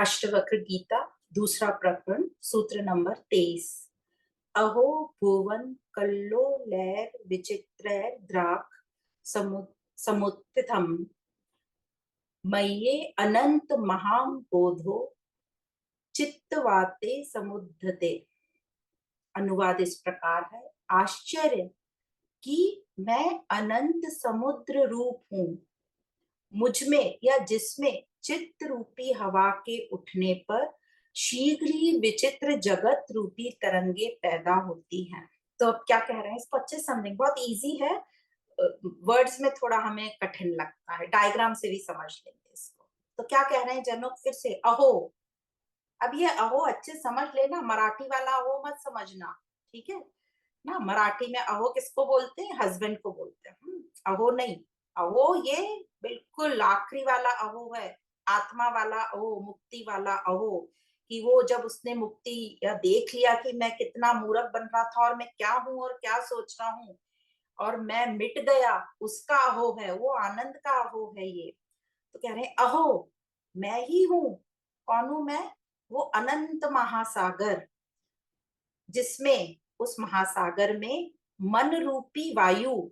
अष्टवक्र गीता दूसरा प्रकरण सूत्र नंबर 23। अहो भुवन कल्लोलैर विचित्रैर द्राक समुत्थितम् मय्ये अनंत महाम बोधो चित्तवाते समुद्धते। अनुवाद इस प्रकार है। आश्चर्य कि मैं अनंत समुद्र रूप हूं, मुझमें या जिसमें चित्त रूपी हवा के उठने पर शीघ्र ही विचित्र जगत रूपी तरंगे पैदा होती हैं। तो अब क्या कह रहे हैं, इसको अच्छे समझेंगे। बहुत इजी है, वर्ड्स में थोड़ा हमें कठिन लगता है, डायग्राम से भी समझ लेंगे इसको। तो क्या कह रहे हैं जनक, फिर से अहो। अब ये अहो अच्छे समझ लेना, मराठी वाला अहो मत समझना, ठीक है ना। मराठी में अहो किसको बोलते हैं? हस्बैंड को बोलते हैं। अहो नहीं, अहो ये बिल्कुल आखिरी वाला अहो है, आत्मा वाला अहो, मुक्ति वाला अहो। कि वो जब उसने मुक्ति या देख लिया कि मैं कितना मूर्ख बन रहा था और मैं क्या हूं और क्या सोच रहा हूं और मैं मिट गया, उसका अहो है, वो आनंद का अहो है ये। तो कह रहे हैं अहो मैं ही हूं। कौन हूं मैं? वो अनंत महासागर, जिसमें उस महासागर में मन रूपी वायु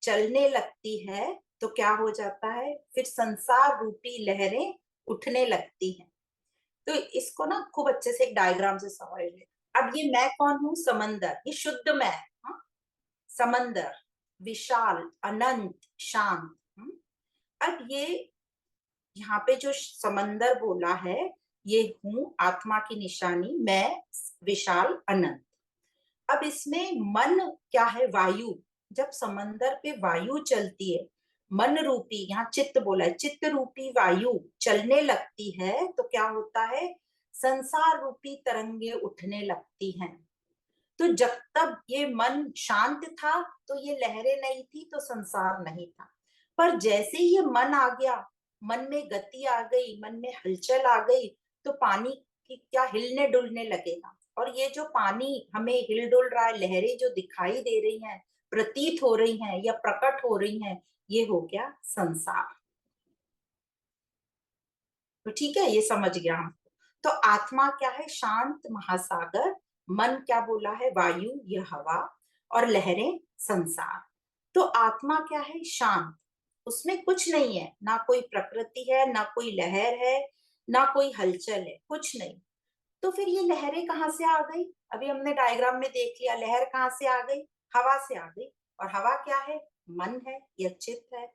चलने लगती है तो क्या हो जाता है, फिर संसार रूपी लहरें उठने लगती हैं। तो इसको ना खूब अच्छे से एक डायग्राम से समझ ले। अब ये मैं कौन हूं? समंदर, ये शुद्ध मैं। हाँ? समंदर विशाल अनंत शांत। अब ये यहाँ पे जो समंदर बोला है, ये हूं आत्मा की निशानी, मैं विशाल अनंत। अब इसमें मन क्या है? वायु। जब समंदर पे वायु चलती है, मन रूपी, यहाँ चित्त बोला है, चित्त रूपी वायु चलने लगती है तो क्या होता है? संसार रूपी तरंगे उठने लगती हैं। तो जब तक ये मन शांत था तो ये लहरें नहीं थी, तो संसार नहीं था। पर जैसे ही ये मन आ गया, मन में गति आ गई, मन में हलचल आ गई, तो पानी की क्या हिलने डुलने लगेगा। और ये जो पानी हमें हिल डुल रहा है, लहरें जो दिखाई दे रही हैं, प्रतीत हो रही हैं या प्रकट हो रही हैं, ये हो गया संसार। तो ठीक है, ये समझ गया हम। तो आत्मा क्या है? शांत महासागर। मन क्या बोला है? वायु, यह हवा, और लहरें संसार। तो आत्मा क्या है? शांत। उसमें कुछ नहीं है, ना कोई प्रकृति है, ना कोई लहर है, ना कोई हलचल है, कुछ नहीं। तो फिर ये लहरें कहाँ से आ गई? अभी हमने डायग्राम में देख लिया, लहर कहाँ से आ गई? हवा से आ गई। और हवा क्या है? मन है या चित्त है।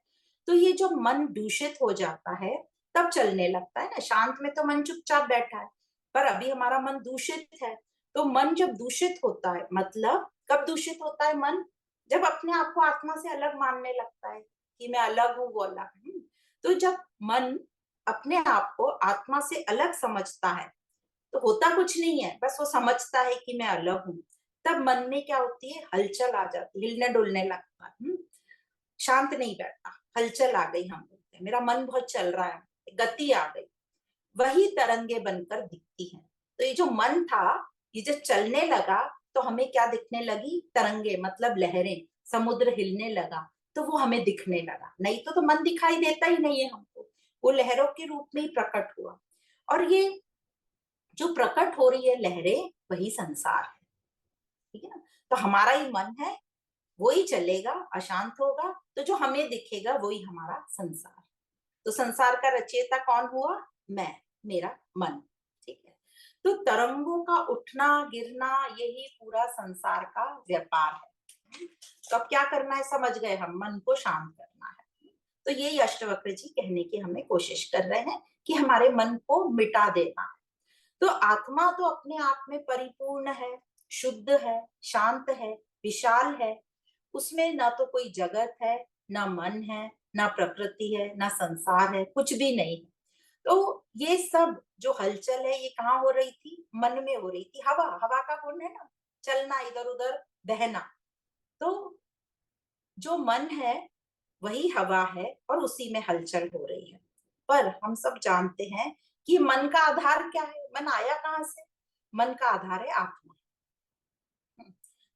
तो ये जो मन दूषित हो जाता है तब चलने लगता है ना। शांत में तो मन चुपचाप बैठा है, पर अभी हमारा मन दूषित है। तो मन जब दूषित होता है, मतलब कब दूषित होता है मन? जब अपने आप को आत्मा से अलग मानने लगता है कि मैं अलग हूँ, वो अलग है। तो जब मन अपने आप को आत्मा से अलग समझता है तो होता कुछ नहीं है, बस वो समझता है कि मैं अलग हूँ। तब मन में क्या होती है? हलचल आ जाती है, हिलने डुलने लगता है। शांत नहीं बैठता, हलचल आ गई, हम बोलते हैं मेरा मन बहुत चल रहा है, गति आ गई। वही तरंगे बनकर दिखती हैं। तो ये जो मन था, ये जो चलने लगा तो हमें क्या दिखने लगी? तरंगे, मतलब लहरें। समुद्र हिलने लगा तो वो हमें दिखने लगा, नहीं तो मन दिखाई देता ही नहीं है हमको। वो लहरों के रूप में ही प्रकट हुआ। और ये जो प्रकट हो रही है लहरें, वही संसार है। ठीक है ना। तो हमारा ही मन है, वो ही चलेगा, अशांत होगा, तो जो हमें दिखेगा वही हमारा संसार। तो संसार का रचयिता कौन हुआ? मैं, मेरा मन। ठीक है। तो तरंगों का उठना गिरना, यही पूरा संसार का व्यापार है। तो अब क्या करना है? समझ गए हम, मन को शांत करना है। तो यही अष्टवक्र जी कहने की हमें कोशिश कर रहे हैं कि हमारे मन को मिटा देना है। तो आत्मा तो अपने आप में परिपूर्ण है, शुद्ध है, शांत है, विशाल है। उसमें ना तो कोई जगत है, ना मन है, ना प्रकृति है, ना संसार है, कुछ भी नहीं है। तो ये सब जो हलचल है, ये कहाँ हो रही थी? मन में हो रही थी। हवा, हवा का गुण है ना, चलना, इधर उधर बहना। तो जो मन है वही हवा है और उसी में हलचल हो रही है। पर हम सब जानते हैं कि मन का आधार क्या है? मन आया कहाँ से? मन का आधार है आत्मा।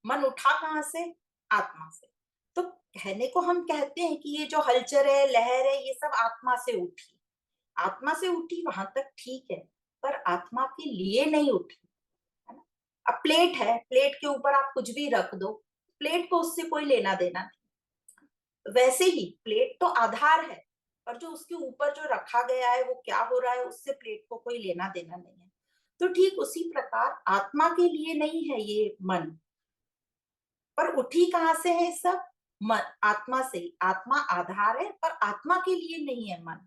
मन उठा कहाँ से? आत्मा से। तो कहने को हम कहते हैं कि ये जो हलचल है, लहर है, ये सब आत्मा से उठी। आत्मा से उठी, वहां तक ठीक है। पर आत्मा के लिए नहीं उठी, है ना। अब प्लेट है, प्लेट के ऊपर आप कुछ भी रख दो, प्लेट को उससे कोई लेना देना नहीं। वैसे ही प्लेट तो आधार है, पर जो उसके ऊपर जो रखा गया है वो क्या हो रहा है उससे प्लेट को कोई लेना देना नहीं है। तो ठीक उसी प्रकार आत्मा के लिए नहीं है ये मन, पर उठी कहाँ से है सब? मन, आत्मा से। आत्मा आधार है पर आत्मा के लिए नहीं है मन।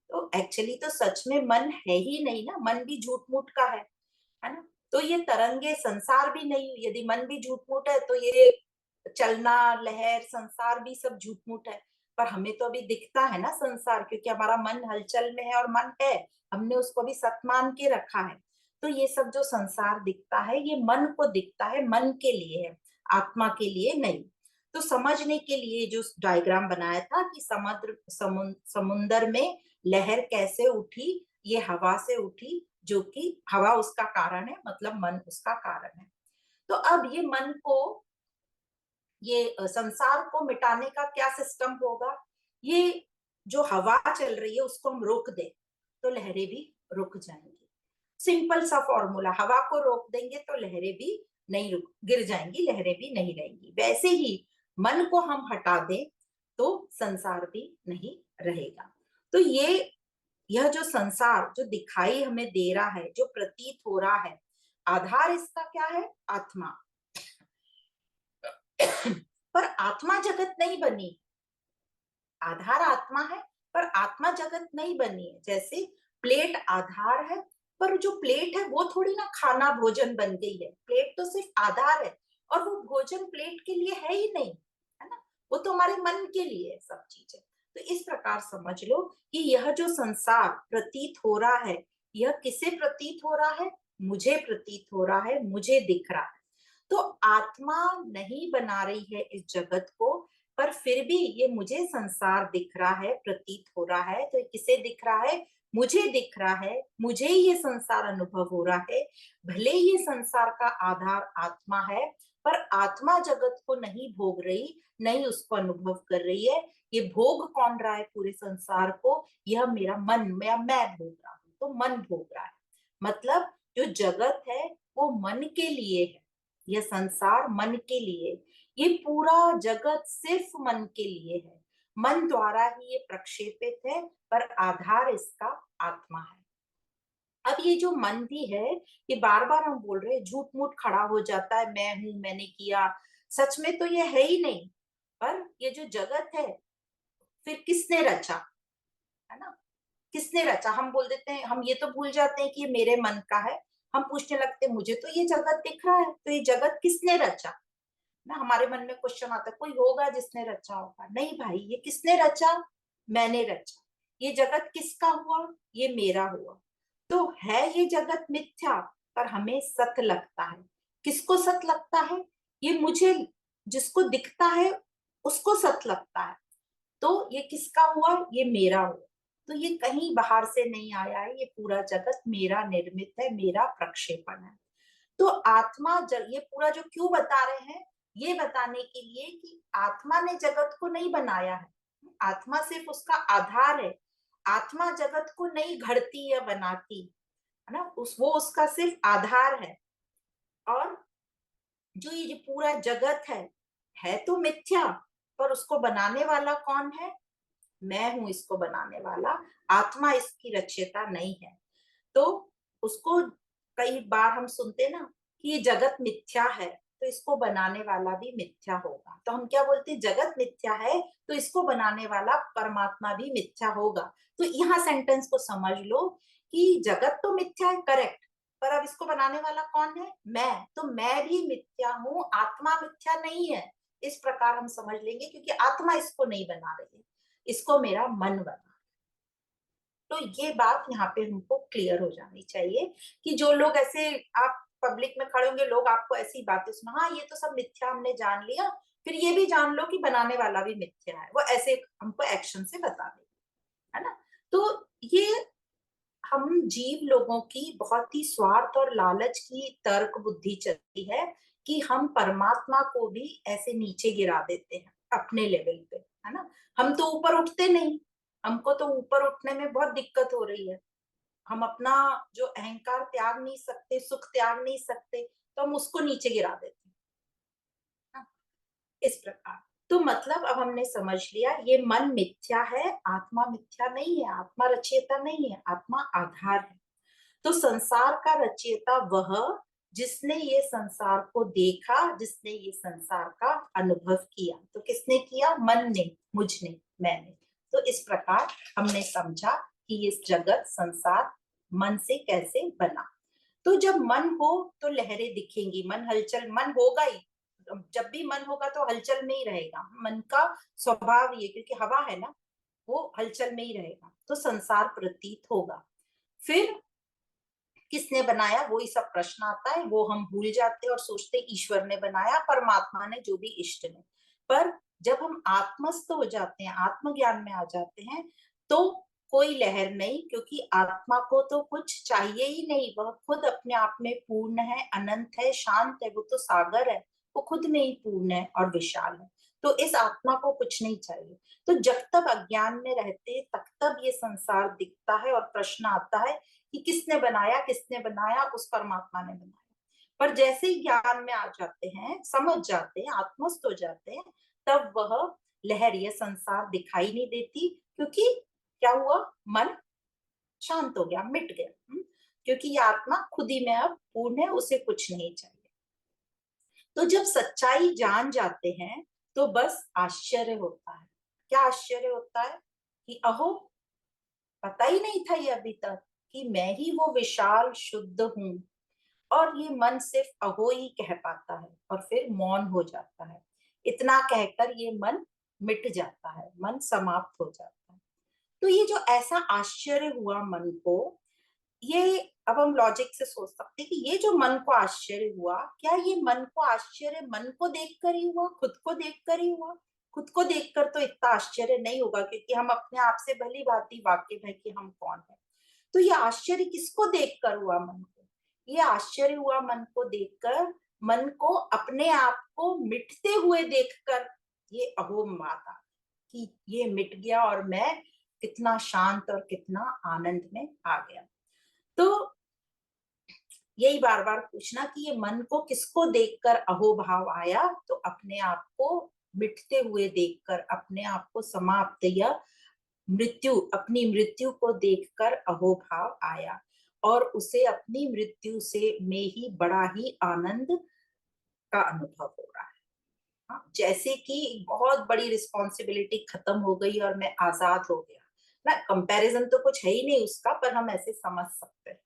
तो एक्चुअली तो सच में मन है ही नहीं ना, मन भी झूठ मूठ का है ना। तो ये तरंगे संसार भी नहीं, यदि मन भी झूठ मूठ है तो ये चलना लहर संसार भी सब झूठ मूठ है। पर हमें तो अभी दिखता है ना संसार, क्योंकि हमारा मन हलचल में है और मन है, हमने उसको भी सत मान के रखा है। तो ये सब जो संसार दिखता है ये मन को दिखता है, मन के लिए है, आत्मा के लिए नहीं। तो समझने के लिए जो डायग्राम बनाया था कि समुंदर में लहर कैसे उठी, ये हवा से उठी, जो कि हवा उसका कारण है, मतलब मन उसका कारण है। तो अब ये मन को, ये संसार को मिटाने का क्या सिस्टम होगा? ये जो हवा चल रही है उसको हम रोक दें तो लहरें भी रुक जाएंगी। सिंपल सा फॉर्मूला, हवा को रोक देंगे तो लहरें भी नहीं रुक, गिर जाएंगी, लहरें भी नहीं रहेंगी। वैसे ही मन को हम हटा दें तो संसार भी नहीं रहेगा। तो यह जो संसार जो दिखाई हमें दे रहा है, जो प्रतीत हो रहा है, आधार इसका क्या है? आत्मा। पर आत्मा जगत नहीं बनी, आधार आत्मा है पर आत्मा जगत नहीं बनी है। जैसे प्लेट आधार है, पर जो प्लेट है वो थोड़ी ना खाना भोजन बन गई है, प्लेट तो सिर्फ आधार है, और वो भोजन प्लेट के लिए है ही नहीं, है ना। वो तो हमारे मन के लिए है सब चीजें। तो इस प्रकार समझ लो कि यह जो संसार प्रतीत हो रहा है, यह किसे प्रतीत हो रहा है? मुझे प्रतीत हो रहा है, मुझे दिख रहा है। तो आत्मा नहीं बना रही है इस जगत को, पर फिर भी ये मुझे संसार दिख रहा है, प्रतीत हो रहा है। तो किसे दिख रहा है? मुझे दिख रहा है, मुझे ये संसार अनुभव हो रहा है। भले ये संसार का आधार आत्मा है, पर आत्मा जगत को नहीं भोग रही, नहीं उसको अनुभव कर रही है। ये भोग कौन रहा है पूरे संसार को? यह मेरा मन, मैं भोग रहा हूँ, तो मन भोग रहा है। मतलब जो जगत है वो मन के लिए है, यह संसार मन के लिए, ये पूरा जगत सिर्फ मन के लिए है। मन द्वारा ही ये प्रक्षेपित है, पर आधार इसका आत्मा है। अब ये जो मन भी है, ये बार बार हम बोल रहे हैं, झूठ मूठ खड़ा हो जाता है, मैं हूं, मैंने किया। सच में तो ये है ही नहीं। पर ये जो जगत है, फिर किसने रचा, है ना? किसने रचा? हम बोल देते हैं, हम ये तो भूल जाते हैं कि ये मेरे मन का है। हम पूछने लगते हैं, मुझे तो ये जगत दिख रहा है, तो ये जगत किसने रचा? ना हमारे मन में क्वेश्चन आता है, कोई होगा जिसने रचा होगा। नहीं भाई, ये किसने रचा? मैंने रचा। ये जगत किसका हुआ? ये मेरा हुआ। तो है ये जगत मिथ्या, पर हमें सत लगता है। किसको सत लगता है? ये मुझे, जिसको दिखता है उसको सत लगता है। तो ये किसका हुआ? ये मेरा हुआ। तो ये कहीं बाहर से नहीं आया है, ये पूरा जगत मेरा निर्मित है, मेरा प्रक्षेपण है। तो आत्मा ये पूरा जो क्यों बता रहे हैं, ये बताने के लिए कि आत्मा ने जगत को नहीं बनाया है, आत्मा सिर्फ उसका आधार है। आत्मा जगत को नहीं घड़ती या बनाती, है ना। वो उसका सिर्फ आधार है। और जो ये जो पूरा जगत है तो मिथ्या, पर उसको बनाने वाला कौन है? मैं हूं इसको बनाने वाला, आत्मा इसकी रचयिता नहीं है। तो उसको, कई बार हम सुनते ना कि ये जगत मिथ्या है, तो इसको बनाने वाला भी मिथ्या होगा। तो हम क्या बोलते हैं? जगत मिथ्या है तो इसको बनाने वाला परमात्मा भी मिथ्या होगा। तो यहाँ सेंटेंस को समझ लो कि जगत तो मिथ्या है, करेक्ट, पर अब इसको बनाने वाला कौन है? मैं। तो मैं भी मिथ्या हूँ, आत्मा मिथ्या नहीं है। इस प्रकार हम समझ लेंगे, क्योंकि आत्मा इसको नहीं बना रही है, इसको मेरा मन बना। तो ये बात यहाँ पे हमको क्लियर हो जानी चाहिए कि जो लोग ऐसे, आप पब्लिक में खड़े होंगे, लोग आपको ऐसी बातें सुना, हाँ ये तो सब मिथ्या, हमने जान लिया, फिर ये भी जान लो कि बनाने वाला भी मिथ्या है, वो ऐसे हमको एक्शन से बता देंगे, है ना। तो ये हम जीव लोगों की बहुत ही स्वार्थ और लालच की तर्क बुद्धि चलती है कि हम परमात्मा को भी ऐसे नीचे गिरा देते हैं अपने लेवल पे, है ना। हम तो ऊपर उठते नहीं, हमको तो ऊपर उठने में बहुत दिक्कत हो रही है। हम अपना जो अहंकार त्याग नहीं सकते, सुख त्याग नहीं सकते, तो हम उसको नीचे गिरा देते हैं। हाँ, इस प्रकार। तो मतलब अब हमने समझ लिया ये मन मिथ्या है, आत्मा मिथ्या नहीं है, आत्मा रचयिता नहीं है, आत्मा आधार है। तो संसार का रचयिता वह जिसने ये संसार को देखा, जिसने ये संसार का अनुभव किया। तो किसने किया? मन ने, मुझने, मैंने। तो इस प्रकार हमने समझा कि ये जगत संसार मन से कैसे बना। तो जब मन हो तो लहरें दिखेंगी, मन हलचल, मन होगा ही। जब भी मन होगा तो हलचल में ही रहेगा, मन का स्वभाव ये, क्योंकि हवा है ना, वो हलचल में ही रहेगा। तो संसार प्रतीत होगा। फिर किसने बनाया, वो ही सब प्रश्न आता है, वो हम भूल जाते हैं और सोचते ईश्वर ने बनाया, परमात्मा ने, जो भी इष्ट ने। पर जब हम आत्मस्थ हो जाते हैं, आत्मज्ञान में आ जाते हैं, तो कोई लहर नहीं, क्योंकि आत्मा को तो कुछ चाहिए ही नहीं, वह खुद अपने आप में पूर्ण है, अनंत है, शांत है, वो तो सागर है, वो खुद में ही पूर्ण है और विशाल है। तो इस आत्मा को कुछ नहीं चाहिए। तो जब तक अज्ञान में रहते तब तक ये संसार दिखता है और प्रश्न आता है कि किसने बनाया, किसने बनाया? उस परमात्मा ने बनाया। पर जैसे ही ज्ञान में आ जाते हैं, समझ जाते हैं, आत्मस्थ हो जाते हैं, तब वह लहर, यह संसार दिखाई नहीं देती, क्योंकि क्या हुआ? मन शांत हो गया, मिट गया। क्योंकि ये आत्मा खुद ही में अब पूर्ण है, उसे कुछ नहीं चाहिए। तो जब सच्चाई जान जाते हैं तो बस आश्चर्य होता है। क्या आश्चर्य होता है? कि अहो, पता ही नहीं था ये अभी तक कि मैं ही वो विशाल शुद्ध हूँ। और ये मन सिर्फ अहो ही कह पाता है और फिर मौन हो जाता है। इतना कहकर ये मन मिट जाता है, मन समाप्त हो जाता है। तो ये जो ऐसा आश्चर्य हुआ मन को, ये अब हम लॉजिक से सोच सकते हैं कि ये जो मन को आश्चर्य हुआ, क्या ये मन को आश्चर्य मन को देखकर ही हुआ, खुद को देखकर ही हुआ? खुद को देखकर तो इतना आश्चर्य नहीं होगा, क्योंकि हम अपने आप से भली भांति वाकिफ है कि हम कौन है। तो ये आश्चर्य किसको देखकर हुआ? मन को। ये आश्चर्य हुआ मन को देखकर, मन को अपने आप को मिटते हुए देखकर ये अहोम आता कि ये मिट गया और मैं कितना शांत और कितना आनंद में आ गया। तो यही बार बार पूछना कि ये मन को किसको देखकर अहोभाव आया? तो अपने आप को मिटते हुए देखकर, अपने आप को समाप्त या मृत्यु, अपनी मृत्यु को देखकर अहोभाव आया। और उसे अपनी मृत्यु से में ही बड़ा ही आनंद का अनुभव हो रहा है। हाँ, जैसे कि बहुत बड़ी रिस्पॉन्सिबिलिटी खत्म हो गई और मैं आजाद हो गया ना। कंपैरिजन तो कुछ है ही नहीं उसका, पर हम ऐसे समझ सकते हैं।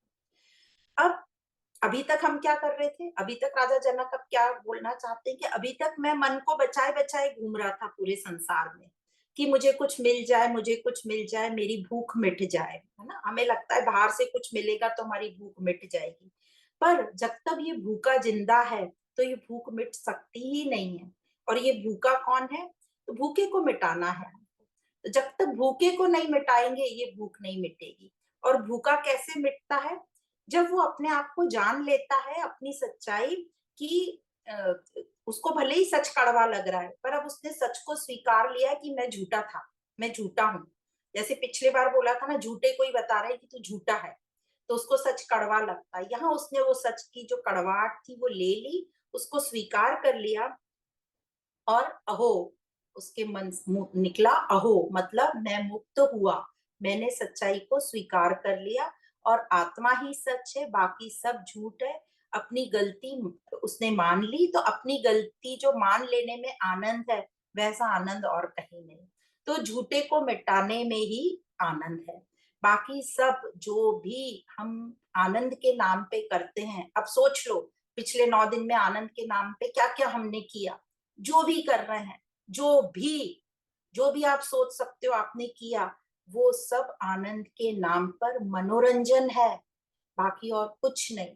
अब अभी तक हम क्या कर रहे थे? अभी तक राजा जनक अब क्या बोलना चाहते हैं कि अभी तक मैं मन को बचाए बचाए घूम रहा था पूरे संसार में, कि मुझे कुछ मिल जाए, मुझे कुछ मिल जाए, मेरी भूख मिट जाए, है ना। हमें लगता है बाहर से कुछ मिलेगा तो हमारी भूख मिट जाएगी। पर जब तक ये भूखा जिंदा है तो ये भूख मिट सकती ही नहीं है। और ये भूखा कौन है? तो भूखे को मिटाना है। तो जब तक भूखे को नहीं मिटाएंगे ये भूख नहीं मिटेगी। और भूखा कैसे मिटता है? जब वो अपने आप को जान लेता है, अपनी सच्चाई की, उसको भले ही सच कड़वा लग रहा है, पर अब उसने सच को स्वीकार लिया कि मैं झूठा था, मैं झूठा हूँ। जैसे पिछले बार बोला था ना, झूठे कोई बता रहे कि तू झूठा है, तो उसको सच कड़वा लगता है। यहाँ उसने वो सच की जो कड़वाहट थी वो ले ली, उसको स्वीकार कर लिया। और अहो, उसके मन निकला अहो, मतलब मैं मुक्त हुआ, मैंने सच्चाई को स्वीकार कर लिया और आत्मा ही सच है, बाकी सब झूठ है। अपनी गलती उसने मान ली, तो अपनी गलती जो मान लेने में आनंद है, वैसा आनंद और कहीं नहीं। तो झूठे को मिटाने में ही आनंद है। बाकी सब जो भी हम आनंद के नाम पे करते हैं, अब सोच लो पिछले 9 दिन में आनंद के नाम पे क्या क्या हमने किया। जो भी कर रहे हैं, जो भी आप सोच सकते हो आपने किया, वो सब आनंद के नाम पर मनोरंजन है, बाकी और कुछ नहीं।